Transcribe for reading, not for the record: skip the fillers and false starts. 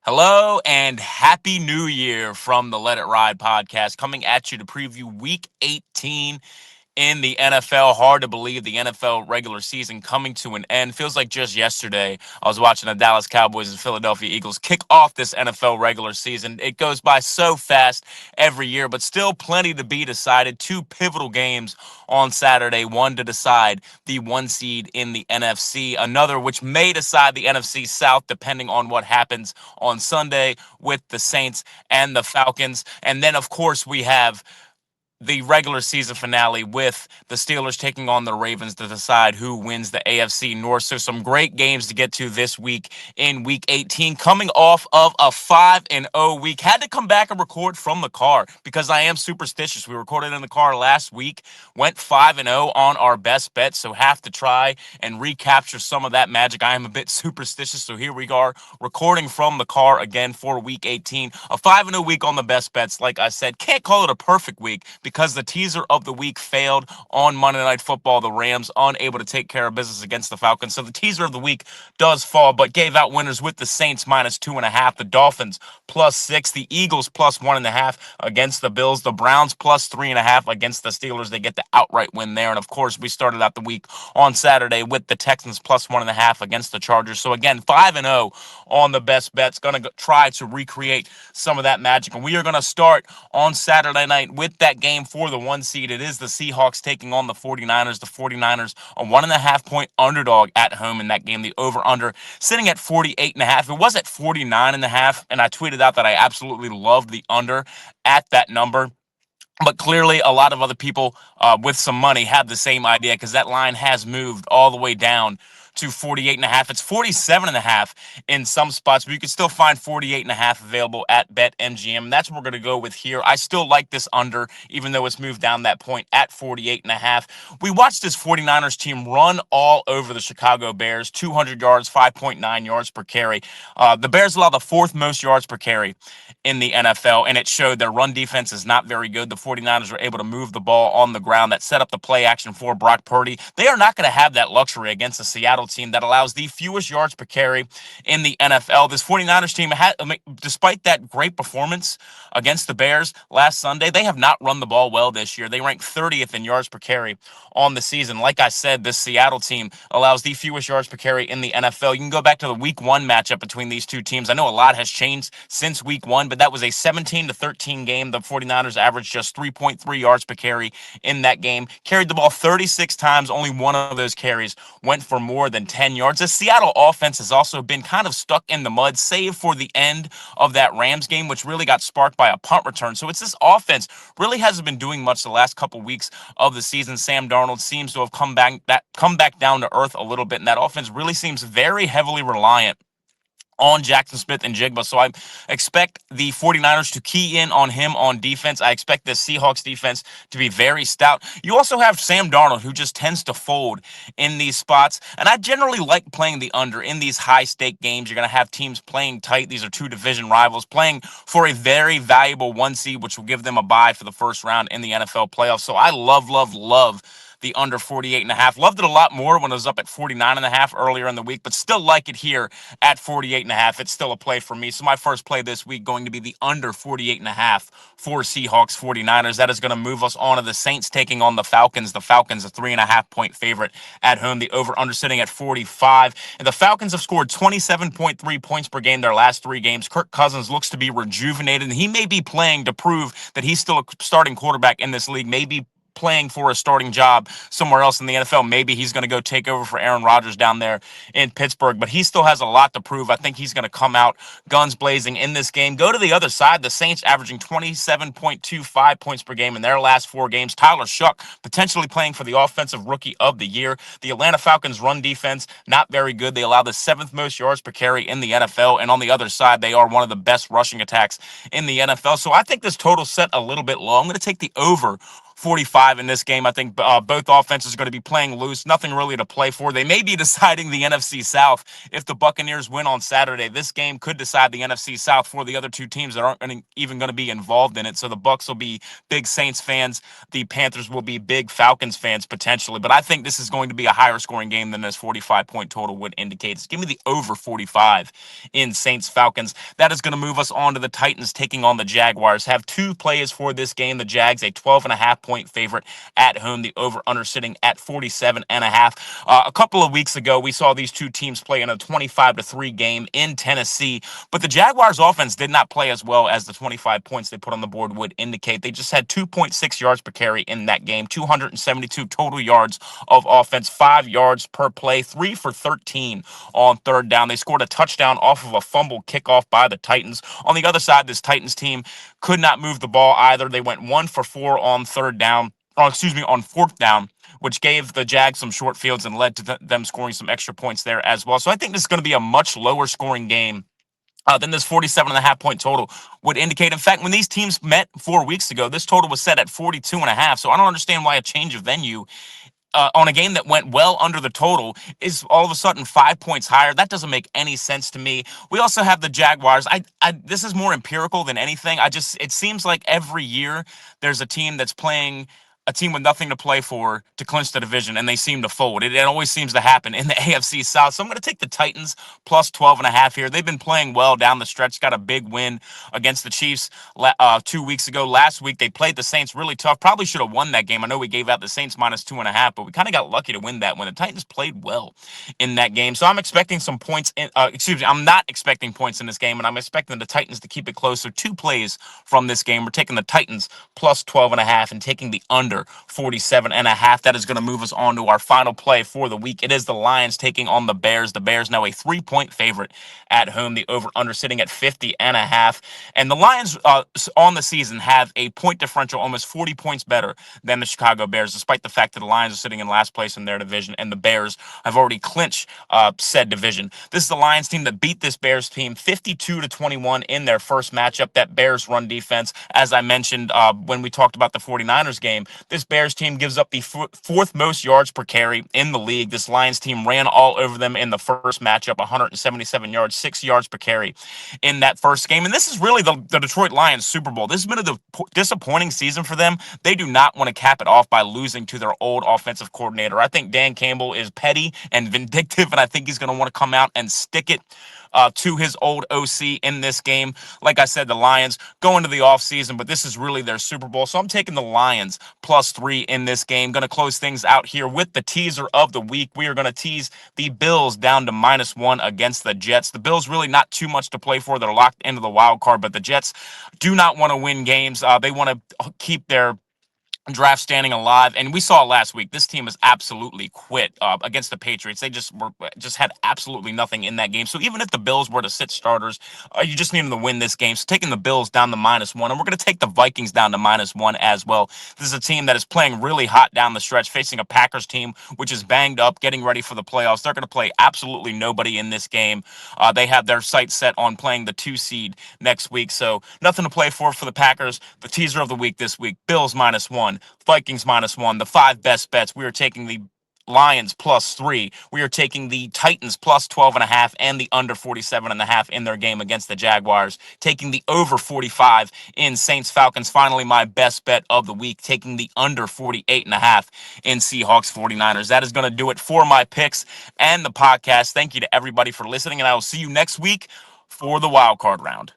Hello and happy new year from the Let It Ride podcast, coming at you to preview week 18 in the NFL. Hard to believe the NFL regular season coming to an end. Feels like just yesterday I was watching the Dallas Cowboys and Philadelphia Eagles kick off this NFL regular season. It goes by so fast every year, but still plenty to be decided. Two pivotal games on Saturday, one to decide the one seed in the NFC, another which may decide the NFC South depending on what happens on Sunday with the Saints and the Falcons. And then, of course, we have the regular season finale with the Steelers taking on the Ravens to decide who wins the AFC North. So some great games to get to this week in week 18, coming off of a 5-0 week. Had to come back and record from the car because I am superstitious. We recorded in the car last week, went 5-0 on our best bet, so have to try and recapture some of that magic. I am a bit superstitious, so here we are recording from the car again for week 18. A 5-0 week on the best bets. Like I said, can't call it a perfect week because the teaser of the week failed on Monday Night Football. The Rams unable to take care of business against the Falcons. So the teaser of the week does fall, but gave out winners with the Saints -2.5, the Dolphins +6, the Eagles +1.5 against the Bills, the Browns +3.5 against the Steelers. They get the outright win there. And of course, we started out the week on Saturday with the Texans +1.5 against the Chargers. So again, 5-0 on the best bets. Going to try to recreate some of that magic. And we are going to start on Saturday night with that game for the one seed. It is the Seahawks taking on the 49ers. The 49ers, a 1.5-point underdog at home in that game. The over-under sitting at 48.5. It was at 49.5, and I tweeted out that I absolutely loved the under at that number. But clearly, a lot of other people with some money have the same idea because that line has moved all the way down to 48.5. It's 47.5 in some spots, but you can still find 48.5 available at BetMGM. That's what we're going to go with here. I still like this under, even though it's moved down that point at 48.5. We watched this 49ers team run all over the Chicago Bears, 200 yards, 5.9 yards per carry. The Bears allow the fourth most yards per carry in the NFL, and it showed their run defense is not very good. The 49ers were able to move the ball on the ground. That set up the play action for Brock Purdy. They are not going to have that luxury against the Seattle team that allows the fewest yards per carry in the NFL. This 49ers team, despite that great performance against the Bears last Sunday, they have not run the ball well this year. They rank 30th in yards per carry on the season. Like I said, this Seattle team allows the fewest yards per carry in the NFL. You can go back to the week one matchup between these two teams. I know a lot has changed since week one, but that was a 17-13 game. The 49ers averaged just 3.3 yards per carry in that game. Carried the ball 36 times. Only one of those carries went for more than 10 yards. The Seattle offense has also been kind of stuck in the mud, save for the end of that Rams game, which really got sparked by a punt return. So it's this offense really hasn't been doing much the last couple weeks of the season. Sam Darnold seems to have come back down to earth a little bit, and that offense really seems very heavily reliant on Jackson Smith and Jigba. So I expect the 49ers to key in on him on defense. I expect the Seahawks defense to be very stout. You also have Sam Darnold, who just tends to fold in these spots. And I generally like playing the under in these high-stake games. You're going to have teams playing tight. These are two division rivals playing for a very valuable one seed, which will give them a bye for the first round in the NFL playoffs. So I love the under 48.5. Loved it a lot more when it was up at 49.5 earlier in the week, but still like it here at 48.5. It's still a play for me. So my first play this week going to be the under 48.5 for Seahawks 49ers. That is going to move us on to the Saints taking on the Falcons. The Falcons, a 3.5-point favorite at home. The over-under sitting at 45. And the Falcons have scored 27.3 points per game their last three games. Kirk Cousins looks to be rejuvenated, and he may be playing to prove that he's still a starting quarterback in this league. Maybe playing for a starting job somewhere else in the NFL. Maybe he's going to go take over for Aaron Rodgers down there in Pittsburgh, but he still has a lot to prove. I think he's going to come out guns blazing in this game. Go to the other side. The Saints averaging 27.25 points per game in their last four games. Tyler Shuck potentially playing for the Offensive Rookie of the Year. The Atlanta Falcons run defense, not very good. They allow the seventh most yards per carry in the NFL, and on the other side, they are one of the best rushing attacks in the NFL. So I think this total set a little bit low. I'm going to take the over 45 in this game. I think both offenses are going to be playing loose. Nothing really to play for. They may be deciding the NFC South if the Buccaneers win on Saturday. This game could decide the NFC South for the other two teams that aren't even going to be involved in it. So the Bucs will be big Saints fans. The Panthers will be big Falcons fans potentially. But I think this is going to be a higher scoring game than this 45-point total would indicate. Give me the over 45 in Saints Falcons. That is going to move us on to the Titans taking on the Jaguars. Have two plays for this game. The Jags, a 12.5-point favorite at home. The over-under sitting at 47.5. A couple of weeks ago, we saw these two teams play in a 25-3 game in Tennessee, but the Jaguars offense did not play as well as the 25 points they put on the board would indicate. They just had 2.6 yards per carry in that game, 272 total yards of offense, 5 yards per play, 3 for 13 on third down. They scored a touchdown off of a fumble kickoff by the Titans. On the other side, this Titans team could not move the ball either. They went 1 for 4 on third down, on fourth down, which gave the Jags some short fields and led to them scoring some extra points there as well. So I think this is going to be a much lower scoring game than this 47.5-point total would indicate. In fact, when these teams met 4 weeks ago, this total was set at 42.5. So I don't understand why a change of venue on a game that went well under the total is all of a sudden 5 points higher. That doesn't make any sense to me. We also have the Jaguars. This is more empirical than anything. It seems like every year there's a team that's playing a team with nothing to play for to clinch the division, and they seem to fold. It always seems to happen in the AFC South. So I'm going to take the Titans plus 12.5 here. They've been playing well down the stretch. Got a big win against the Chiefs 2 weeks ago. Last week, they played the Saints really tough. Probably should have won that game. I know we gave out the Saints minus 2.5, but we kind of got lucky to win that when the Titans played well in that game. So I'm expecting some points. I'm not expecting points in this game, and I'm expecting the Titans to keep it close. So 2 plays from this game. We're taking the Titans plus 12.5 and taking the under 47.5. That is going to move us on to our final play for the week. It is the Lions taking on the Bears. The Bears now a 3-point favorite at home. The over-under sitting at 50.5. And the Lions on the season have a point differential almost 40 points better than the Chicago Bears, despite the fact that the Lions are sitting in last place in their division and the Bears have already clinched said division. This is the Lions team that beat this Bears team 52-21 in their first matchup. That Bears run defense, as I mentioned when we talked about the 49ers game, this Bears team gives up the fourth most yards per carry in the league. This Lions team ran all over them in the first matchup, 177 yards, 6 yards per carry in that first game. And this is really the Detroit Lions Super Bowl. This has been a disappointing season for them. They do not want to cap it off by losing to their old offensive coordinator. I think Dan Campbell is petty and vindictive, and I think he's going to want to come out and stick it to his old OC in this game. Like I said, the Lions go into the offseason, but this is really their Super Bowl. So I'm taking the Lions plus 3 in this game. Going to close things out here with the teaser of the week. We are going to tease the Bills down to -1 against the Jets. The Bills really not too much to play for. They're locked into the wild card, but the Jets do not want to win games. They want to keep their draft standing alive, and we saw last week this team has absolutely quit against the Patriots. They just had absolutely nothing in that game. So even if the Bills were to sit starters, you just need them to win this game. So taking the Bills down to -1, and we're going to take the Vikings down to -1 as well. This is a team that is playing really hot down the stretch, facing a Packers team which is banged up, getting ready for the playoffs. They're going to play absolutely nobody in this game. They have their sights set on playing the 2 seed next week, so nothing to play for the Packers. The teaser of the week this week: Bills -1. Vikings -1, the 5 best bets. We are taking the Lions plus 3. We are taking the Titans plus 12.5 and the under 47.5 in their game against the Jaguars. Taking the over 45 in Saints Falcons. Finally, my best bet of the week, taking the under 48.5 in Seahawks 49ers. That is going to do it for my picks and the podcast. Thank you to everybody for listening, and I will see you next week for the wild card round.